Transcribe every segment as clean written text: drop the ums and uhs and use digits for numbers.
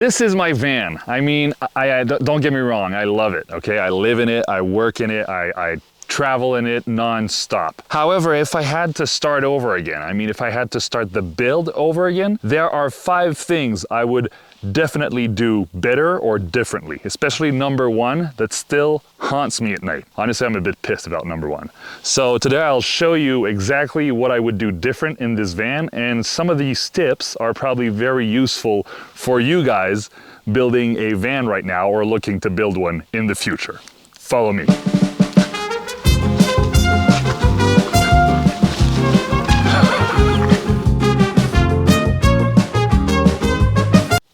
This is my van. I mean, I don't get me wrong, I love it, okay? I live in it, I work in it, I travel in it non-stop. However, if I had to start over again, I mean, if I had to start the build over again, there are 5 things I would definitely do better or differently, especially number 1 that still haunts me at night. Honestly, I'm a bit pissed about number 1. So today I'll show you exactly what I would do different in this van, and some of these tips are probably very useful for you guys building a van right now or looking to build one in the future. Follow me.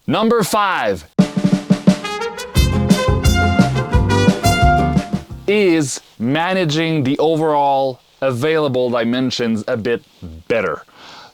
Number 5 is managing the overall available dimensions a bit better.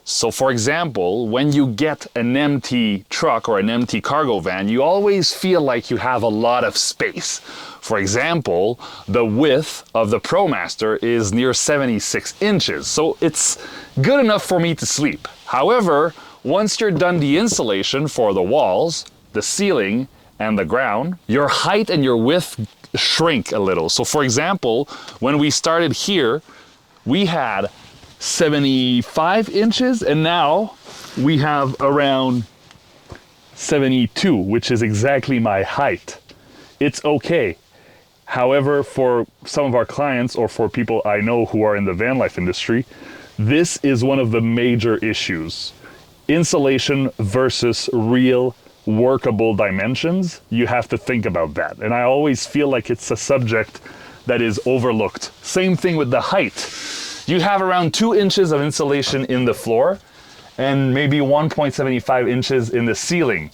So for example, when you get an empty truck or an empty cargo van, you always feel like you have a lot of space. For example, the width of the ProMaster is near 76 inches, so it's good enough for me to sleep. However, once you're done the insulation for the walls, the ceiling, and the ground, your height and your width shrink a little. So for example, when we started here, we had 75 inches, and now we have around 72, which is exactly my height. It's okay. However, for some of our clients or for people I know who are in the van life industry, this is one of the major issues. Insulation versus real workable dimensions, you have to think about that. And I always feel like it's a subject that is overlooked. Same thing with the height. You have around 2 inches of insulation in the floor and maybe 1.75 inches in the ceiling.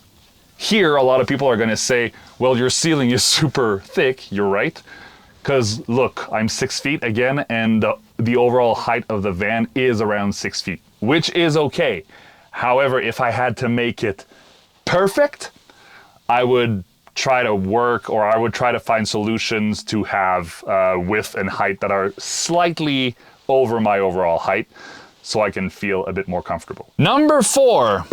Here, a lot of people are going to say, well, your ceiling is super thick. You're right. Because look, I'm 6 feet again, and the overall height of the van is around 6 feet, which is okay. However, if I had to make it perfect, I would try to work, or I would try to find solutions to have width and height that are slightly over my overall height so I can feel a bit more comfortable. Number 4.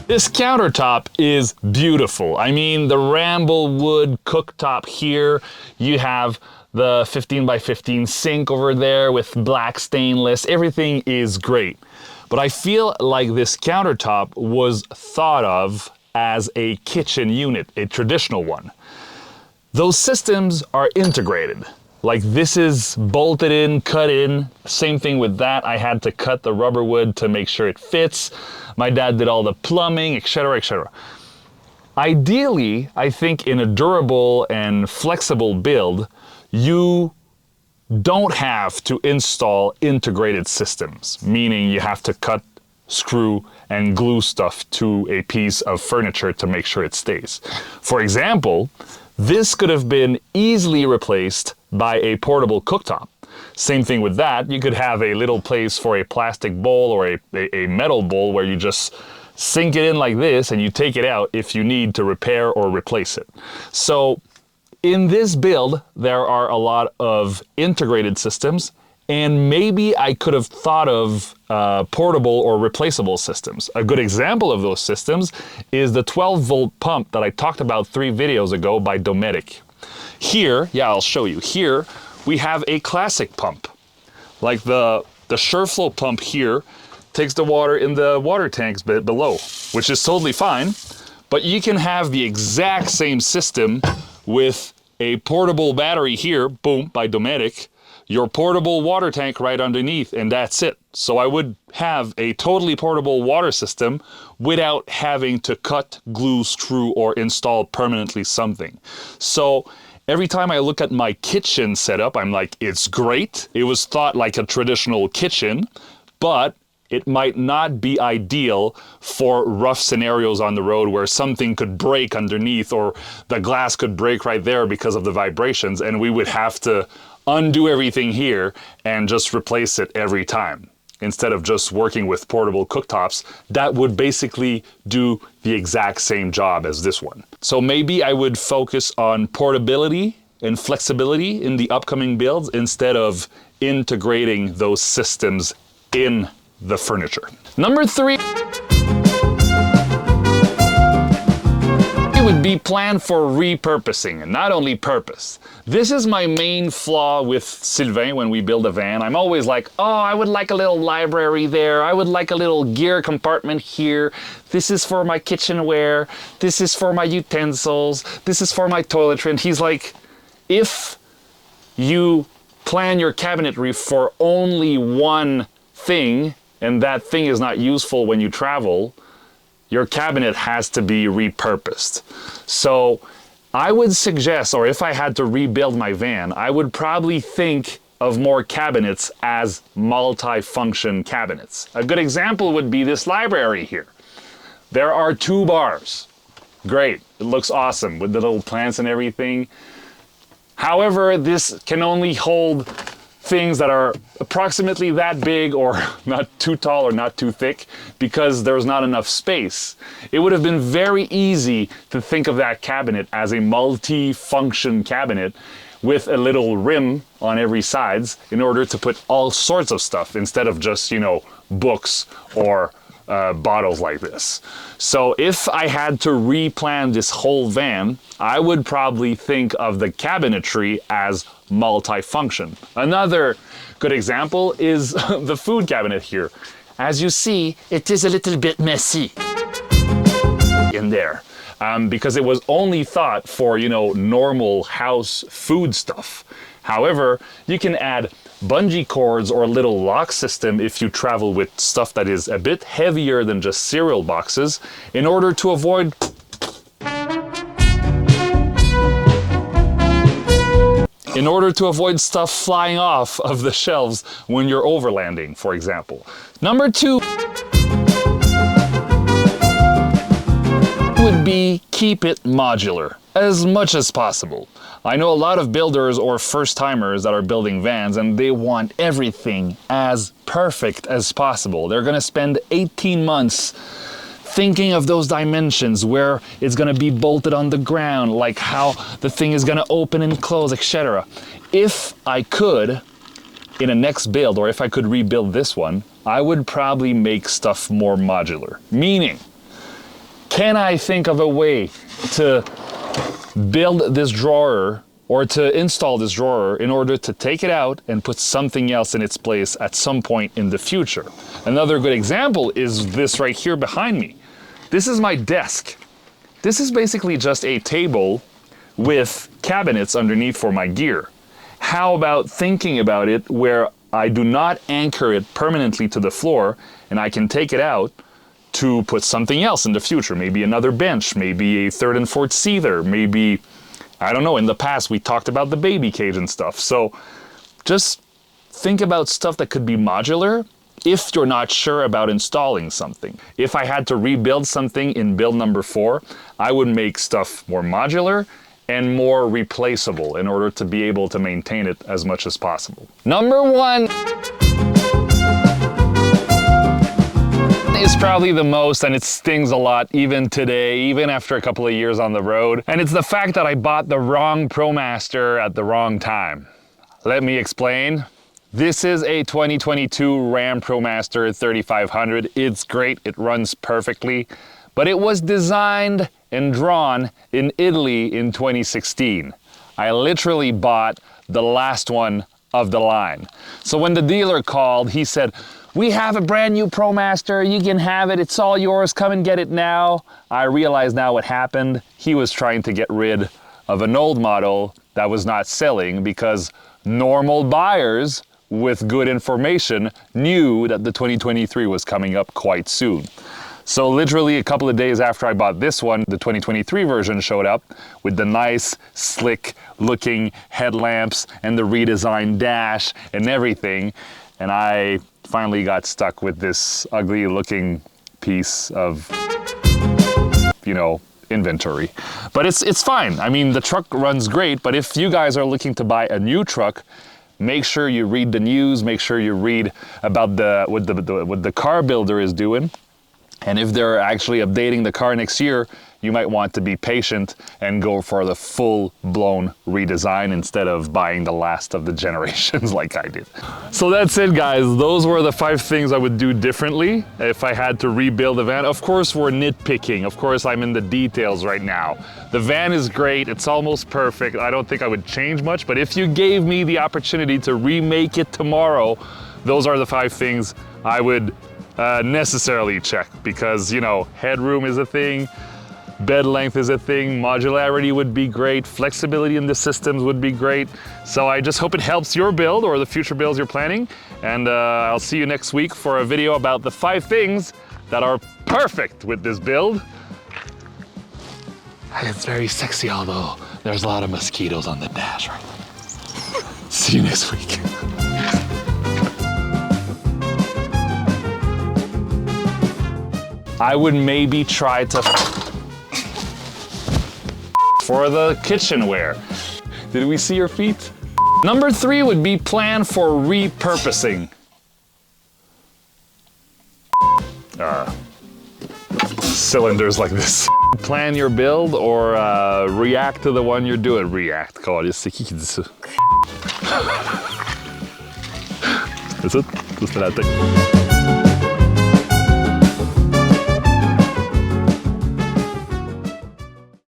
This countertop is beautiful. I mean, the Ramble wood cooktop here, you have the 15 by 15 sink over there with black stainless, everything is great. But I feel like this countertop was thought of as a kitchen unit, a traditional one. Those systems are integrated. Like this is bolted in, cut in. Same thing with that. I had to cut the rubber wood to make sure it fits. My dad did all the plumbing, etc., etc. Ideally, I think in a durable and flexible build, you don't have to install integrated systems, meaning you have to cut, screw, and glue stuff to a piece of furniture to make sure it stays. For example, this could have been easily replaced by a portable cooktop. Same thing with that, you could have a little place for a plastic bowl or a metal bowl where you just sink it in like this and you take it out if you need to repair or replace it. So in this build, there are a lot of integrated systems, and maybe I could have thought of portable or replaceable systems. A good example of those systems is the 12-volt pump that I talked about 3 videos ago by Dometic. Here, yeah, I'll show you. Here, we have a classic pump. Like the SureFlow pump here takes the water in the water tanks below, which is totally fine, but you can have the exact same system with a portable battery here, boom, by Dometic, your portable water tank right underneath, and that's it. So I would have a totally portable water system without having to cut, glue, screw, or install permanently something. So every time I look at my kitchen setup, I'm like, it's great. It was thought like a traditional kitchen, but it might not be ideal for rough scenarios on the road where something could break underneath or the glass could break right there because of the vibrations, and we would have to undo everything here and just replace it every time. Instead of just working with portable cooktops, that would basically do the exact same job as this one. So maybe I would focus on portability and flexibility in the upcoming builds instead of integrating those systems in the furniture. Number 3 would be plan for repurposing, and not only purpose. This is my main flaw with Sylvain when we build a van. I'm always like, oh, I would like a little library there. I would like a little gear compartment here. This is for my kitchenware. This is for my utensils. This is for my toiletry. And he's like, if you plan your cabinetry for only one thing, and that thing is not useful when you travel, your cabinet has to be repurposed. So I would suggest, or if I had to rebuild my van, I would probably think of more cabinets as multi-function cabinets. A good example would be this library here. There are 2 bars. Great, it looks awesome with the little plants and everything. However, this can only hold things that are approximately that big, or not too tall or not too thick, because there's not enough space. It would have been very easy to think of that cabinet as a multi-function cabinet with a little rim on every sides in order to put all sorts of stuff instead of just, you know, books or bottles like this. So if I had to replan this whole van, I would probably think of the cabinetry as multi-function. Another good example is the food cabinet here. As you see, it is a little bit messy in there because it was only thought for, you know, normal house food stuff. However, you can add bungee cords or a little lock system if you travel with stuff that is a bit heavier than just cereal boxes in order to avoid stuff flying off of the shelves when you're overlanding, for example. Number 2 would be keep it modular as much as possible. I know a lot of builders or first-timers that are building vans, and they want everything as perfect as possible. They're gonna spend 18 months thinking of those dimensions, where it's gonna be bolted on the ground, like how the thing is gonna open and close, etc. If I could, in a next build, or if I could rebuild this one, I would probably make stuff more modular. Meaning, can I think of a way to build this drawer or to install this drawer in order to take it out and put something else in its place at some point in the future? Another good example is this right here behind me. This is my desk. This is basically just a table with cabinets underneath for my gear. How about thinking about it where I do not anchor it permanently to the floor and I can take it out to put something else in the future, maybe another bench, maybe a 3rd and 4th seather, maybe, I don't know, in the past we talked about the baby cage and stuff. So just think about stuff that could be modular if you're not sure about installing something. If I had to rebuild something in build number 4, I would make stuff more modular and more replaceable in order to be able to maintain it as much as possible. Number 1 is probably the most, and it stings a lot even today, even after a couple of years on the road. And it's the fact that I bought the wrong ProMaster at the wrong time. Let me explain. This is a 2022 Ram ProMaster 3500. It's great, it runs perfectly, but it was designed and drawn in Italy in 2016. I literally bought the last one of the line. So when the dealer called, he said, "We have a brand new ProMaster, you can have it, it's all yours, come and get it now." I realize now what happened. He was trying to get rid of an old model that was not selling because normal buyers with good information knew that the 2023 was coming up quite soon. So literally a couple of days after I bought this one, the 2023 version showed up with the nice, slick looking headlamps and the redesigned dash and everything. And I finally got stuck with this ugly looking piece of, you know, inventory. But it's fine. I mean, the truck runs great, but if you guys are looking to buy a new truck, make sure you read the news, make sure you read about what the car builder is doing. And if they're actually updating the car next year, you might want to be patient and go for the full-blown redesign instead of buying the last of the generations like I did. So that's it, guys. Those were the 5 things I would do differently if I had to rebuild the van. Of course, we're nitpicking. Of course, I'm in the details right now. The van is great. It's almost perfect. I don't think I would change much, but if you gave me the opportunity to remake it tomorrow, those are the 5 things I would necessarily check, because, you know, headroom is a thing, bed length is a thing, modularity would be great, flexibility in the systems would be great. So I just hope it helps your build or the future builds you're planning. And I'll see you next week for a video about the 5 things that are perfect with this build. It's very sexy, although there's a lot of mosquitoes on the dash right now. See you next week. I would maybe try to for the kitchenware. Did we see your feet? Number 3 would be plan for repurposing. Cylinders like this. Plan your build or react to the one you're doing. React, c'est qui dit ça? C'est ça? Ça, c'était la tech.